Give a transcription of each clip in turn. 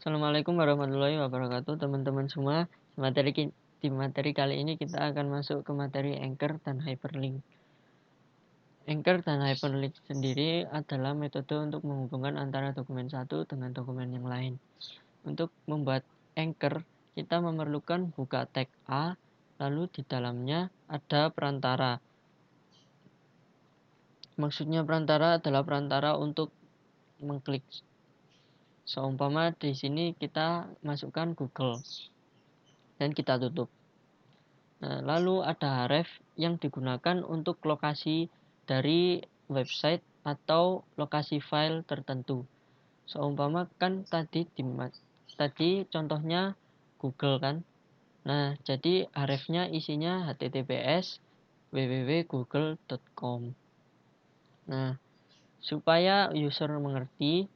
Assalamualaikum warahmatullahi wabarakatuh, teman-teman semua. Di materi kali ini kita akan masuk ke materi Anchor dan Hyperlink. Anchor dan Hyperlink sendiri adalah metode untuk menghubungkan antara dokumen satu dengan dokumen yang lain. Untuk membuat Anchor, kita memerlukan buka tag A, lalu di dalamnya ada perantara. Maksudnya perantara adalah perantara untuk mengklik. Seumpama di sini kita masukkan Google dan kita tutup. Nah, lalu ada href yang digunakan untuk lokasi dari website atau lokasi file tertentu. Seumpama kan tadi contohnya Google kan. Nah, jadi hrefnya isinya https www.google.com. Nah, supaya user mengerti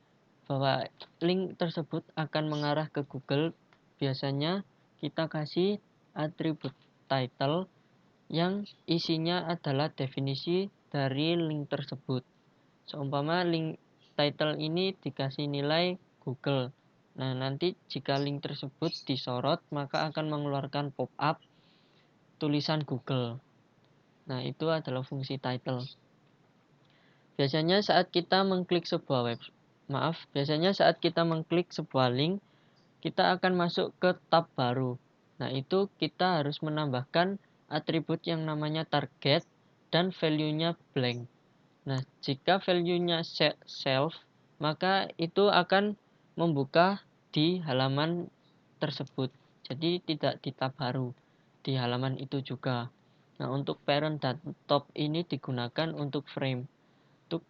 bahwa link tersebut akan mengarah ke Google, biasanya kita kasih atribut title yang isinya adalah definisi dari link tersebut. Seumpama link title ini dikasih nilai Google. Nah, nanti jika link tersebut disorot, maka akan mengeluarkan pop-up tulisan Google. Nah, itu adalah fungsi title. Biasanya saat kita mengklik sebuah link, kita akan masuk ke tab baru. Nah, itu kita harus menambahkan atribut yang namanya target dan value-nya blank. Nah, jika value-nya self, maka itu akan membuka di halaman tersebut. Jadi tidak di tab baru, di halaman itu juga. Nah, untuk parent dan top ini digunakan untuk frame. Untuk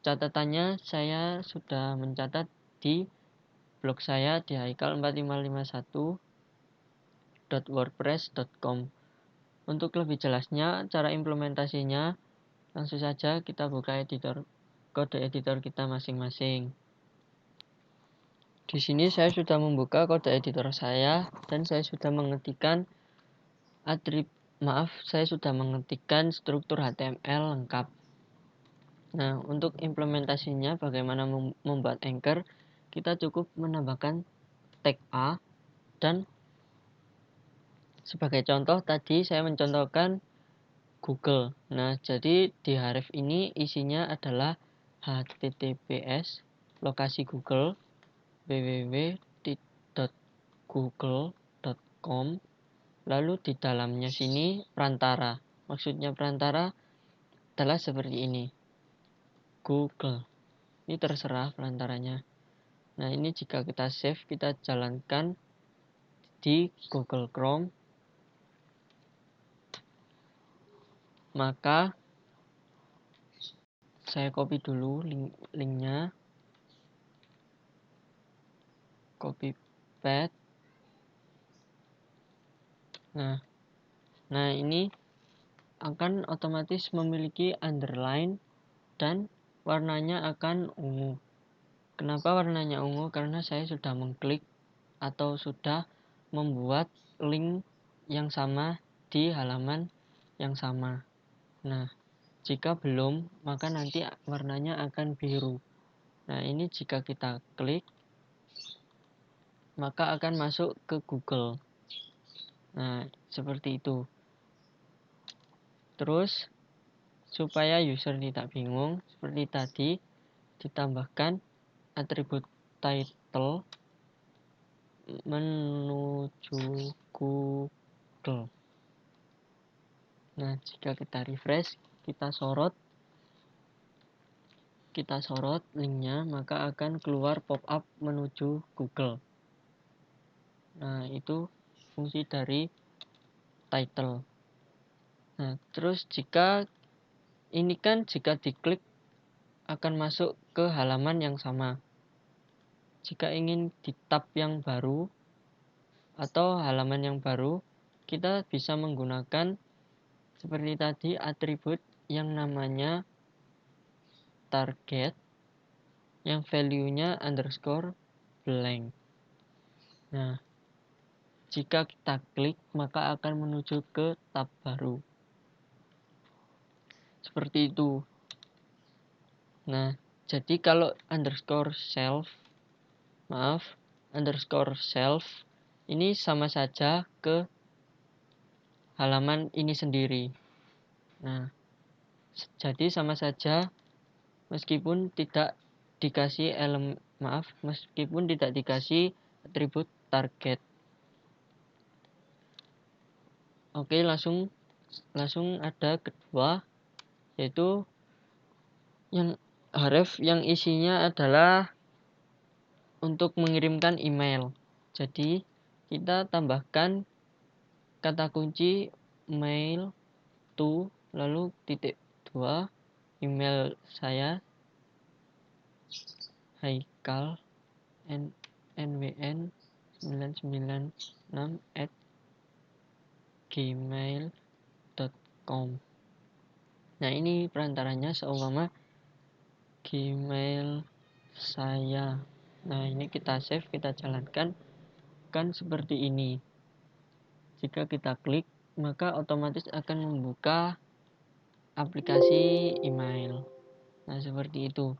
catatannya, saya sudah mencatat di blog saya di haikal4551.wordpress.com. Untuk lebih jelasnya cara implementasinya, langsung saja kita buka kode editor kita masing-masing. Di sini saya sudah membuka kode editor saya dan saya sudah mengetikkan struktur HTML lengkap. Nah, untuk implementasinya bagaimana membuat Anchor, kita cukup menambahkan tag A dan sebagai contoh tadi saya mencontohkan Google. Nah, jadi di href ini isinya adalah https lokasi Google www.google.com. Lalu di dalamnya sini perantara. Maksudnya perantara adalah seperti ini. Google. Ini terserah perantaranya. Nah, ini jika kita save, kita jalankan di Google Chrome, maka saya copy dulu linknya, copy paste. Nah, ini akan otomatis memiliki underline dan warnanya akan ungu. Kenapa warnanya ungu? Karena saya sudah mengklik atau sudah membuat link yang sama di halaman yang sama. Nah, jika belum, maka nanti warnanya akan biru. Nah, ini jika kita klik, maka akan masuk ke Google. Nah, seperti itu. Terus, supaya user tidak bingung, seperti tadi, ditambahkan atribut title menuju Google. Nah, jika kita refresh, kita sorot linknya, maka akan keluar pop-up menuju Google. Nah, itu fungsi dari title. Nah, terus jika diklik akan masuk ke halaman yang sama. Jika ingin di tab yang baru atau halaman yang baru, kita bisa menggunakan seperti tadi atribut yang namanya target yang value-nya _blank. Nah, jika kita klik maka akan menuju ke tab baru. Seperti itu. Nah, jadi kalau _self _self ini sama saja ke halaman ini sendiri. Nah, jadi sama saja meskipun tidak dikasih atribut target. Oke, langsung ada kedua, yaitu yang href yang isinya adalah untuk mengirimkan email. Jadi kita tambahkan kata kunci mail to lalu titik 2 email saya Haikal NWN 996@gmail.com. Nah, ini perantaranya seumpama Gmail saya. Nah, ini kita save, kita jalankan kan seperti ini. Jika kita klik, maka otomatis akan membuka aplikasi email. Nah, seperti itu.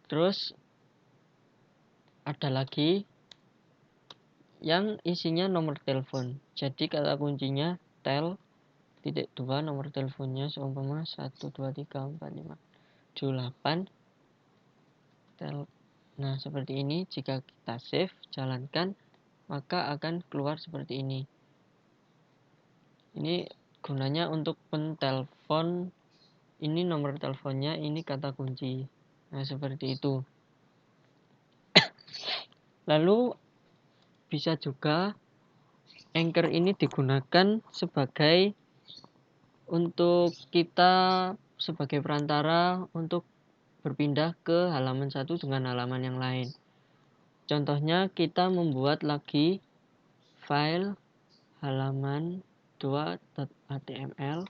Terus ada lagi yang isinya nomor telepon. Jadi kata kuncinya tel titik 2 nomor teleponnya seumpama 1234578 tel. Nah, seperti ini. Jika kita save, jalankan, maka akan keluar seperti ini. Ini gunanya untuk pentelepon. Ini nomor teleponnya, ini kata kunci. Nah, seperti itu. Lalu bisa juga Anchor ini digunakan sebagai untuk kita sebagai perantara untuk berpindah ke halaman satu dengan halaman yang lain. Contohnya kita membuat lagi file halaman 2.html.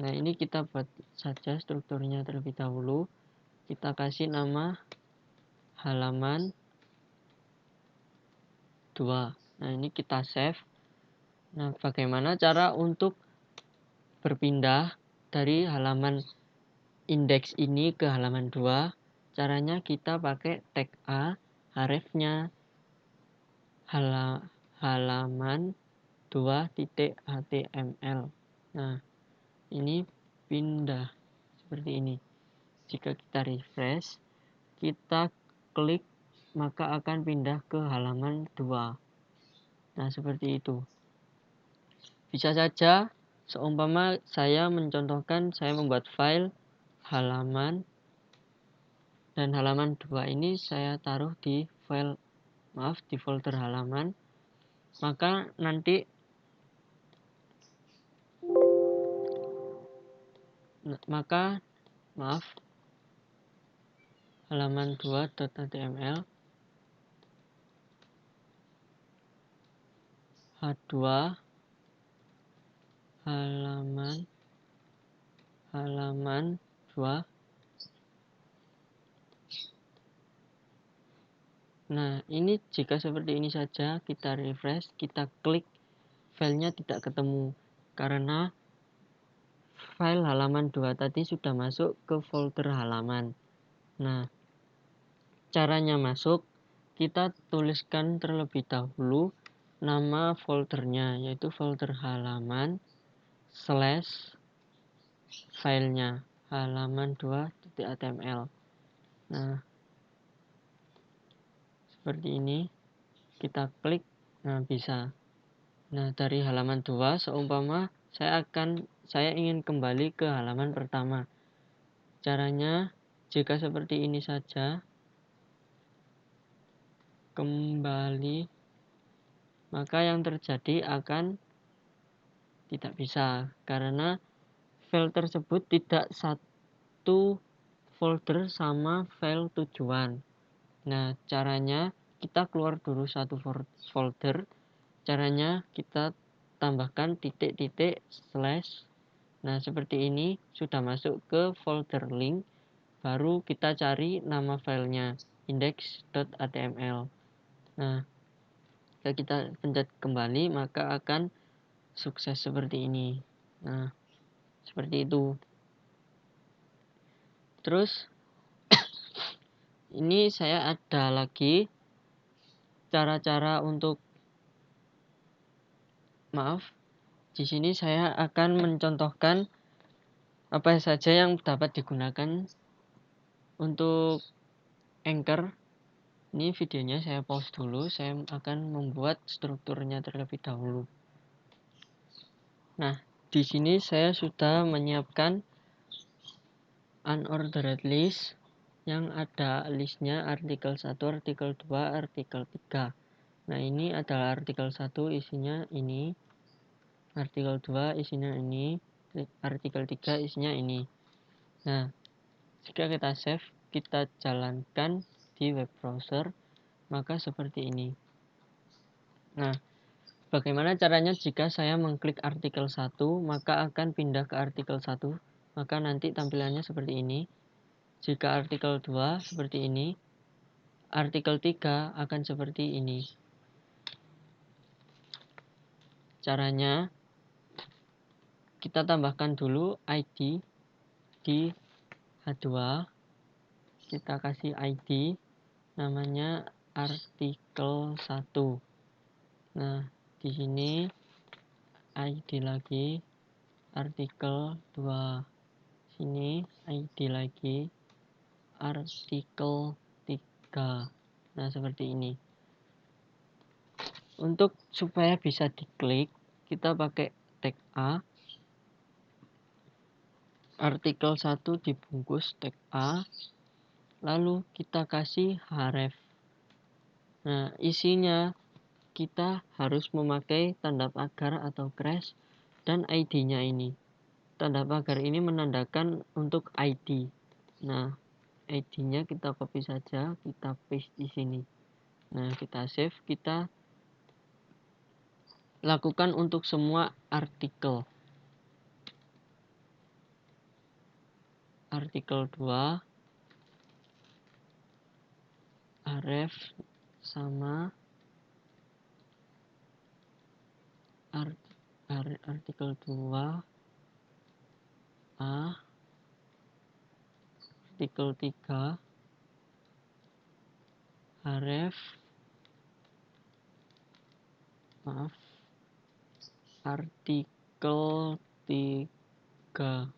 Nah, ini kita buat saja strukturnya terlebih dahulu. Kita kasih nama halaman 2. Nah, ini kita save. Nah, bagaimana cara untuk berpindah dari halaman indeks ini ke halaman 2? Caranya kita pakai tag A, hrefnya halaman 2.html. Nah, ini pindah seperti ini. Jika kita refresh, kita klik, maka akan pindah ke halaman 2. Nah, seperti itu. Bisa saja seumpama saya mencontohkan saya membuat file halaman dan halaman 2 ini saya taruh di di folder halaman, maka nanti halaman 2.html H2 halaman 2. Nah, ini jika seperti ini saja kita refresh, kita klik, filenya tidak ketemu karena file halaman 2 tadi sudah masuk ke folder halaman. Nah, caranya masuk, kita tuliskan terlebih dahulu nama foldernya, yaitu folder halaman / filenya halaman 2.html. Nah, seperti ini. Kita klik, nah bisa. Nah, dari halaman 2 seumpama saya ingin kembali ke halaman pertama. Caranya jika seperti ini saja, kembali, maka yang terjadi akan tidak bisa karena file tersebut tidak satu folder sama file tujuan. Nah, caranya kita keluar dulu satu folder. Caranya kita tambahkan titik-titik /. Nah, seperti ini sudah masuk ke folder link. Baru kita cari nama filenya index.html. Nah, jika kita pencet kembali maka akan sukses seperti ini. Nah, seperti itu. Terus ini saya ada lagi cara-cara untuk di sini saya akan mencontohkan apa saja yang dapat digunakan untuk Anchor. Ini videonya saya pause dulu, saya akan membuat strukturnya terlebih dahulu. Nah, di sini saya sudah menyiapkan unordered list yang ada listnya artikel 1, artikel 2, artikel 3. Nah, ini adalah artikel 1 isinya ini, artikel 2 isinya ini, artikel 3 isinya ini. Nah, jika kita save, kita jalankan di web browser, maka seperti ini. Nah, bagaimana caranya jika saya mengklik artikel 1, maka akan pindah ke artikel 1, maka nanti tampilannya seperti ini. Jika artikel 2 seperti ini, artikel 3 akan seperti ini. Caranya, kita tambahkan dulu ID di H2, kita kasih ID, namanya artikel 1. Nah, di sini ID lagi, artikel 2. Sini ID lagi, artikel 3. Nah, seperti ini. Untuk supaya bisa diklik, kita pakai tag A. Artikel 1 dibungkus tag A, lalu kita kasih href. Nah, isinya kita harus memakai tanda pagar atau crash dan ID-nya ini. Tanda pagar ini menandakan untuk ID. Nah, ID-nya kita copy saja, kita paste di sini. Nah, kita save, kita lakukan untuk semua artikel. Artikel 2 href sama artikel 2 A, artikel 3 href artikel 3.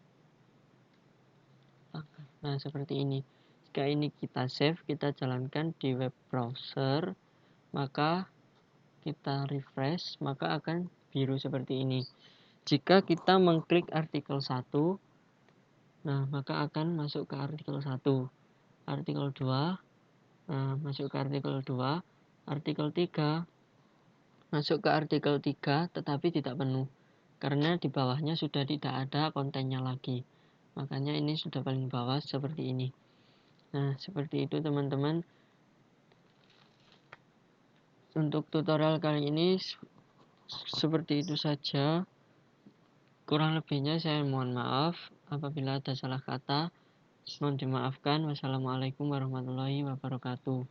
Nah, seperti ini. Jika ini kita save, kita jalankan di web browser, maka kita refresh, maka akan biru seperti ini. Jika kita mengklik artikel 1, nah, maka akan masuk ke artikel 1. Artikel 2, nah, masuk ke artikel 2. Artikel 3, masuk ke artikel 3, tetapi tidak penuh. Karena di bawahnya sudah tidak ada kontennya lagi. Makanya ini sudah paling bawah seperti ini. Nah, seperti itu teman-teman. Untuk tutorial kali ini seperti itu saja. Kurang lebihnya saya mohon maaf. Apabila ada salah kata, mohon dimaafkan. Wassalamualaikum warahmatullahi wabarakatuh.